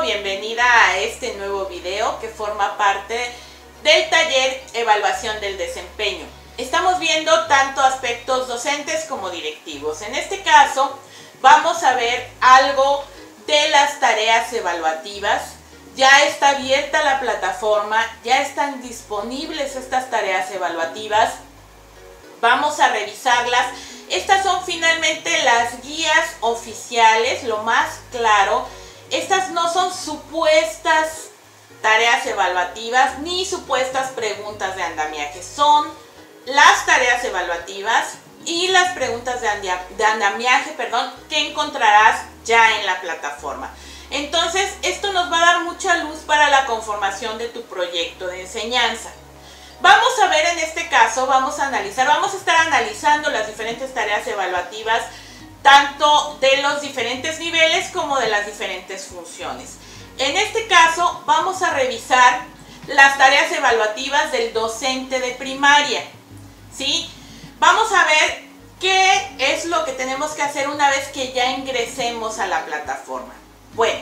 bienvenida a este nuevo video que forma parte del taller Evaluación del Desempeño. Estamos viendo tanto aspectos docentes como directivos. En este caso vamos a ver algo de las tareas evaluativas. Ya está abierta la plataforma, ya están disponibles estas tareas evaluativas. Vamos a revisarlas. Estas son finalmente las guías oficiales, lo más claro. Estas no son supuestas tareas evaluativas ni supuestas preguntas de andamiaje. Son las tareas evaluativas y las preguntas de andamiaje, que encontrarás ya en la plataforma. Entonces, esto nos va a dar mucha luz para la conformación de tu proyecto de enseñanza. Vamos a ver en este caso, vamos a estar analizando las diferentes tareas evaluativas, tanto de los diferentes niveles como de las diferentes funciones. En este caso, vamos a revisar las tareas evaluativas del docente de primaria, ¿sí? Vamos a ver qué es lo que tenemos que hacer una vez que ya ingresemos a la plataforma. Bueno,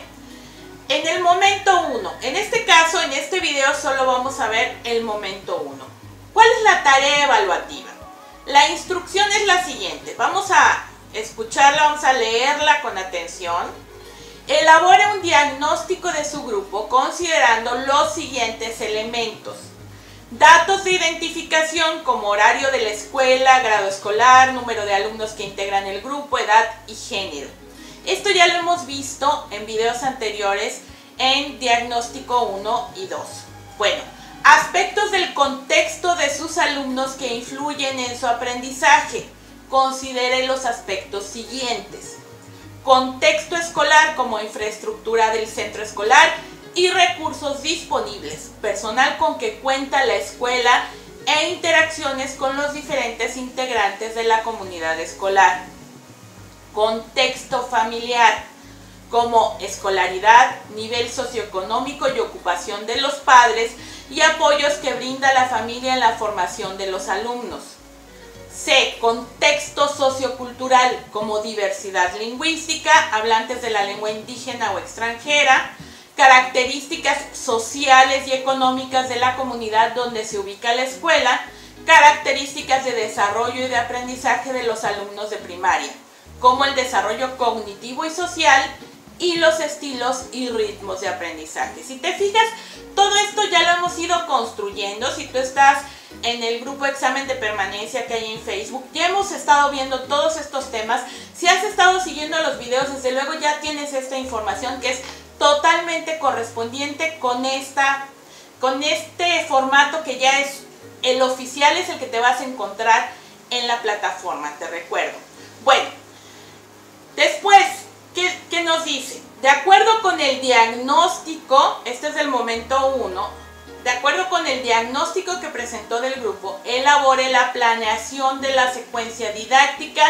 en el momento 1, en este caso, en este video solo vamos a ver el momento 1. ¿Cuál es la tarea evaluativa? La instrucción es la siguiente. Vamos a escucharla, vamos a leerla con atención. Elabore un diagnóstico de su grupo considerando los siguientes elementos. Datos de identificación como horario de la escuela, grado escolar, número de alumnos que integran el grupo, edad y género. Esto ya lo hemos visto en videos anteriores en diagnóstico 1 y 2. Bueno, aspectos del contexto de sus alumnos que influyen en su aprendizaje. Considere los aspectos siguientes. Contexto escolar como infraestructura del centro escolar y recursos disponibles, personal con que cuenta la escuela e interacciones con los diferentes integrantes de la comunidad escolar. Contexto familiar como escolaridad, nivel socioeconómico y ocupación de los padres y apoyos que brinda la familia en la formación de los alumnos. C. Contexto sociocultural como diversidad lingüística, hablantes de la lengua indígena o extranjera, características sociales y económicas de la comunidad donde se ubica la escuela, características de desarrollo y de aprendizaje de los alumnos de primaria, como el desarrollo cognitivo y social y los estilos y ritmos de aprendizaje. Si te fijas, todo esto ya lo hemos ido construyendo. Si tú estás en el grupo examen de permanencia que hay en Facebook, ya hemos estado viendo todos estos temas. Si has estado siguiendo los videos, desde luego ya tienes esta información que es totalmente correspondiente con este formato que ya es el oficial, es el que te vas a encontrar en la plataforma, te recuerdo. Bueno, después, ¿qué nos dice? De acuerdo con el diagnóstico, este es el momento 1, de acuerdo con el diagnóstico que presentó del grupo, elabore la planeación de la secuencia didáctica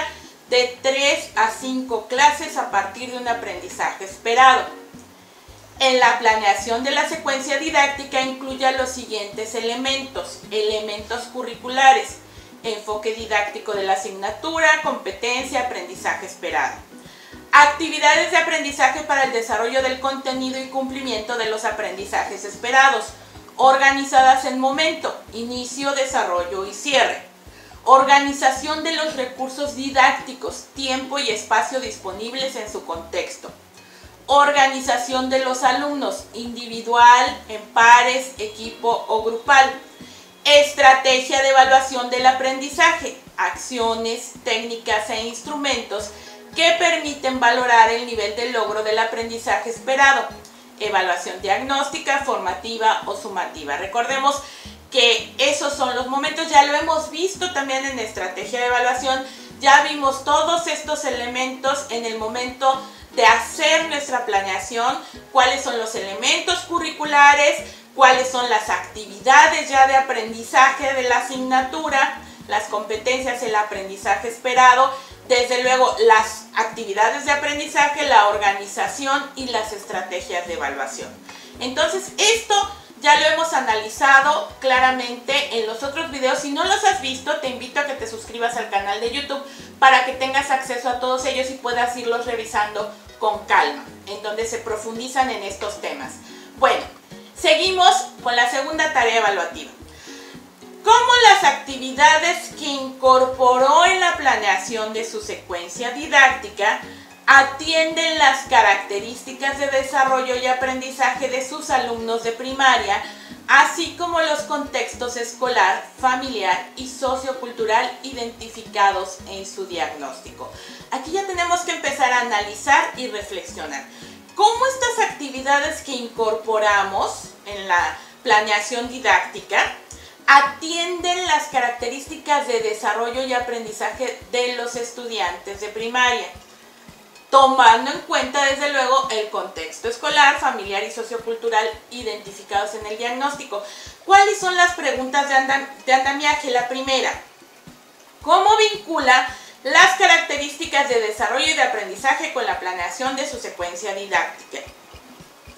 de 3 a 5 clases a partir de un aprendizaje esperado. En la planeación de la secuencia didáctica incluya los siguientes elementos. Elementos curriculares, enfoque didáctico de la asignatura, competencia, aprendizaje esperado. Actividades de aprendizaje para el desarrollo del contenido y cumplimiento de los aprendizajes esperados, organizadas en momento, inicio, desarrollo y cierre. Organización de los recursos didácticos, tiempo y espacio disponibles en su contexto. Organización de los alumnos, individual, en pares, equipo o grupal. Estrategia de evaluación del aprendizaje, acciones, técnicas e instrumentos que permiten valorar el nivel de logro del aprendizaje esperado. Evaluación diagnóstica, formativa o sumativa. Recordemos que esos son los momentos, ya lo hemos visto también en estrategia de evaluación, ya vimos todos estos elementos en el momento de hacer nuestra planeación, cuáles son los elementos curriculares, cuáles son las actividades ya de aprendizaje de la asignatura, las competencias, el aprendizaje esperado, desde luego las actividades de aprendizaje, la organización y las estrategias de evaluación. Entonces esto ya lo hemos analizado claramente en los otros videos. Si no los has visto, te invito a que te suscribas al canal de YouTube para que tengas acceso a todos ellos y puedas irlos revisando con calma, en donde se profundizan en estos temas. Bueno, seguimos con la segunda tarea evaluativa. ¿Cómo las actividades que incorporó en la planeación de su secuencia didáctica atienden las características de desarrollo y aprendizaje de sus alumnos de primaria, así como los contextos escolar, familiar y sociocultural identificados en su diagnóstico? Aquí ya tenemos que empezar a analizar y reflexionar. ¿Cómo estas actividades que incorporamos en la planeación didáctica atienden las características de desarrollo y aprendizaje de los estudiantes de primaria? Tomando en cuenta, desde luego, el contexto escolar, familiar y sociocultural identificados en el diagnóstico. ¿Cuáles son las preguntas de andamiaje? La primera, ¿cómo vincula las características de desarrollo y de aprendizaje con la planeación de su secuencia didáctica?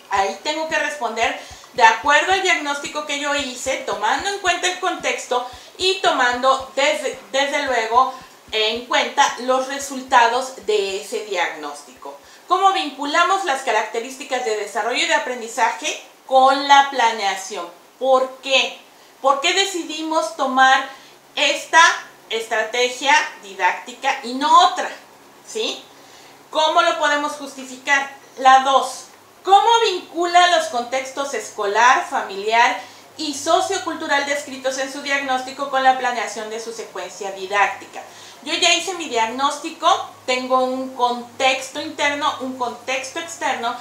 Ahí tengo que responder de acuerdo al diagnóstico que yo hice, tomando en cuenta el contexto y tomando desde luego en cuenta los resultados de ese diagnóstico. ¿Cómo vinculamos las características de desarrollo y de aprendizaje con la planeación? ¿Por qué? ¿Por qué decidimos tomar esta estrategia didáctica y no otra? ¿Sí? ¿Cómo lo podemos justificar? La 2. ¿Cómo vincula los contextos escolar, familiar y sociocultural descritos en su diagnóstico con la planeación de su secuencia didáctica? Yo ya hice mi diagnóstico, tengo un contexto interno, un contexto externo.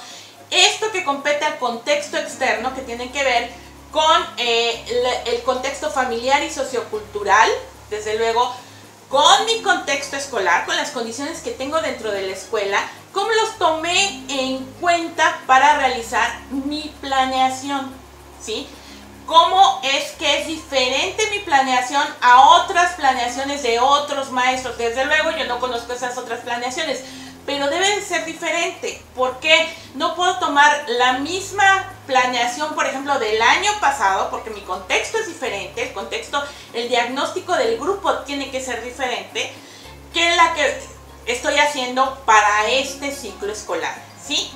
Esto que compete al contexto externo, que tiene que ver con el contexto familiar y sociocultural, desde luego, con mi contexto escolar, con las condiciones que tengo dentro de la escuela, ¿cómo los tomé en cuenta para realizar mi planeación? ¿Sí? ¿Cómo es que es diferente mi planeación a otras planeaciones de otros maestros? Desde luego yo no conozco esas otras planeaciones, pero debe de ser diferente. ¿Por qué? No puedo tomar la misma planeación, por ejemplo, del año pasado, porque mi contexto es diferente, el diagnóstico del grupo tiene que ser diferente que la que estoy haciendo para este ciclo escolar, ¿sí?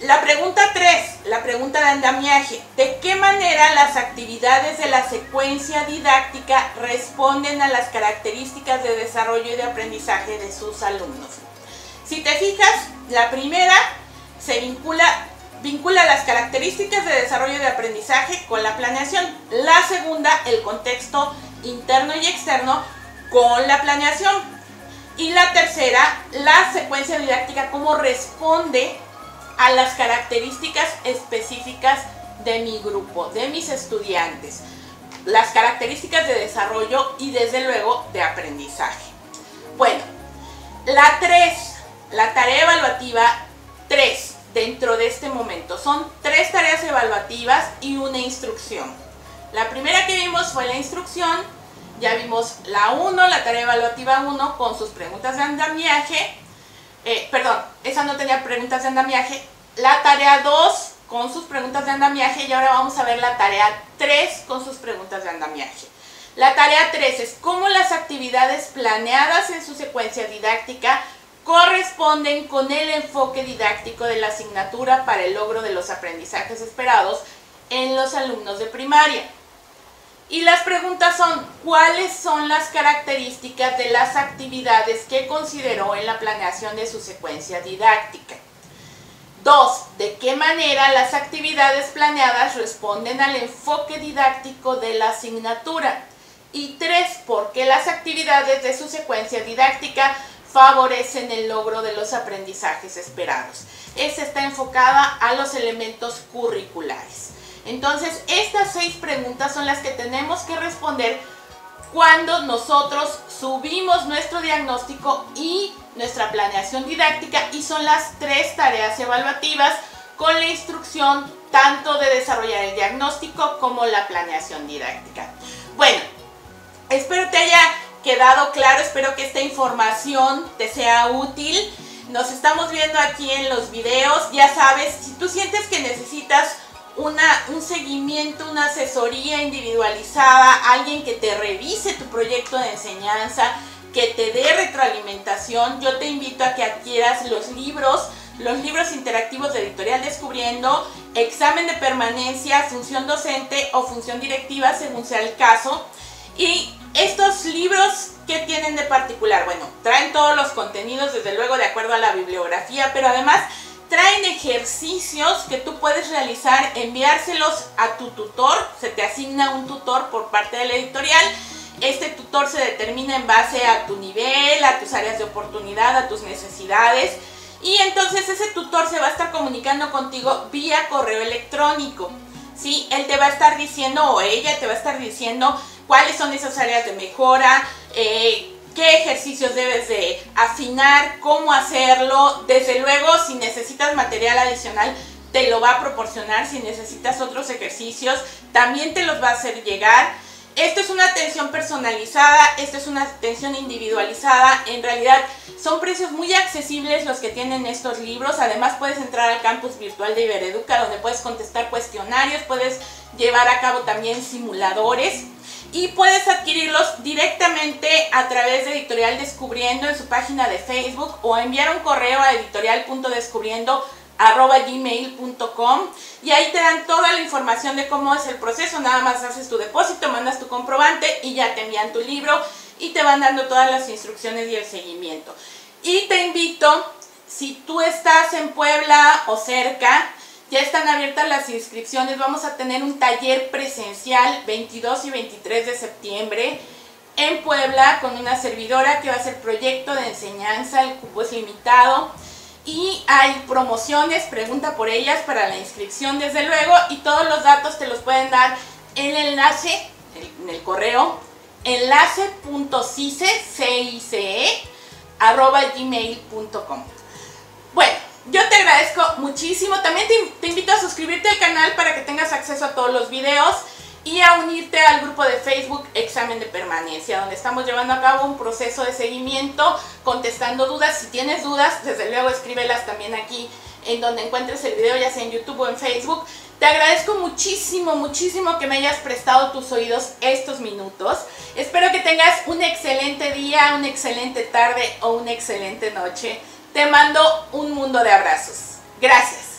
La pregunta 3, la pregunta de andamiaje. ¿De qué manera las actividades de la secuencia didáctica responden a las características de desarrollo y de aprendizaje de sus alumnos? Si te fijas, la primera se vincula las características de desarrollo y de aprendizaje con la planeación. La segunda, el contexto interno y externo con la planeación. Y la tercera, la secuencia didáctica, cómo responde a las características específicas de mi grupo, de mis estudiantes, las características de desarrollo y desde luego de aprendizaje. Bueno, la 3, la tarea evaluativa 3 dentro de este momento, son 3 tareas evaluativas y una instrucción. La primera que vimos fue la instrucción, ya vimos la 1, la tarea evaluativa 1 con sus preguntas de andamiaje. Esa no tenía preguntas de andamiaje. La tarea 2 con sus preguntas de andamiaje y ahora vamos a ver la tarea 3 con sus preguntas de andamiaje. La tarea 3 es cómo las actividades planeadas en su secuencia didáctica corresponden con el enfoque didáctico de la asignatura para el logro de los aprendizajes esperados en los alumnos de primaria. Y las preguntas son, ¿cuáles son las características de las actividades que consideró en la planeación de su secuencia didáctica? 2. ¿De qué manera las actividades planeadas responden al enfoque didáctico de la asignatura? Y 3. ¿Por qué las actividades de su secuencia didáctica favorecen el logro de los aprendizajes esperados? Esta está enfocada a los elementos curriculares. Entonces, estas 6 preguntas son las que tenemos que responder cuando nosotros subimos nuestro diagnóstico y nuestra planeación didáctica, y son las 3 tareas evaluativas con la instrucción tanto de desarrollar el diagnóstico como la planeación didáctica. Bueno, espero te haya quedado claro, espero que esta información te sea útil. Nos estamos viendo aquí en los videos. Ya sabes, si tú sientes que necesitas un seguimiento, una asesoría individualizada, alguien que te revise tu proyecto de enseñanza, que te dé retroalimentación. Yo te invito a que adquieras los libros interactivos de Editorial Descubriendo, Examen de Permanencia, Función Docente o Función Directiva, según sea el caso. Y estos libros, ¿qué tienen de particular? Bueno, traen todos los contenidos, desde luego de acuerdo a la bibliografía, pero además traen ejercicios que tú puedes realizar, enviárselos a tu tutor. Se te asigna un tutor por parte de la editorial. Este tutor se determina en base a tu nivel, a tus áreas de oportunidad, a tus necesidades. Y entonces ese tutor se va a estar comunicando contigo vía correo electrónico. ¿Sí? Él te va a estar diciendo, o ella te va a estar diciendo, cuáles son esas áreas de mejora, qué ejercicios debes de afinar, cómo hacerlo. Desde luego, si necesitas material adicional, te lo va a proporcionar. Si necesitas otros ejercicios, también te los va a hacer llegar. Esto es una atención personalizada, esto es una atención individualizada. En realidad son precios muy accesibles los que tienen estos libros. Además puedes entrar al campus virtual de Ibereduca, donde puedes contestar cuestionarios, puedes llevar a cabo también simuladores. Y puedes adquirirlos directamente a través de Editorial Descubriendo en su página de Facebook, o enviar un correo a editorial.descubriendo@gmail.com, y ahí te dan toda la información de cómo es el proceso. Nada más haces tu depósito, mandas tu comprobante y ya te envían tu libro y te van dando todas las instrucciones y el seguimiento. Y te invito, si tú estás en Puebla o cerca, ya están abiertas las inscripciones. Vamos a tener un taller presencial 22 y 23 de septiembre en Puebla con una servidora que va a hacer proyecto de enseñanza. El cupo es limitado y hay promociones, pregunta por ellas para la inscripción desde luego, y todos los datos te los pueden dar en el enlace, en el correo enlace.cice@gmail.com. Bueno, yo te agradezco muchísimo. También te invito a suscribirte al canal para que tengas acceso a todos los videos, y a unirte al grupo de Facebook Examen de Permanencia, donde estamos llevando a cabo un proceso de seguimiento, contestando dudas. Si tienes dudas, desde luego escríbelas también aquí en donde encuentres el video, ya sea en YouTube o en Facebook. Te agradezco muchísimo, muchísimo que me hayas prestado tus oídos estos minutos. Espero que tengas un excelente día, una excelente tarde o una excelente noche. Te mando un mundo de abrazos. Gracias.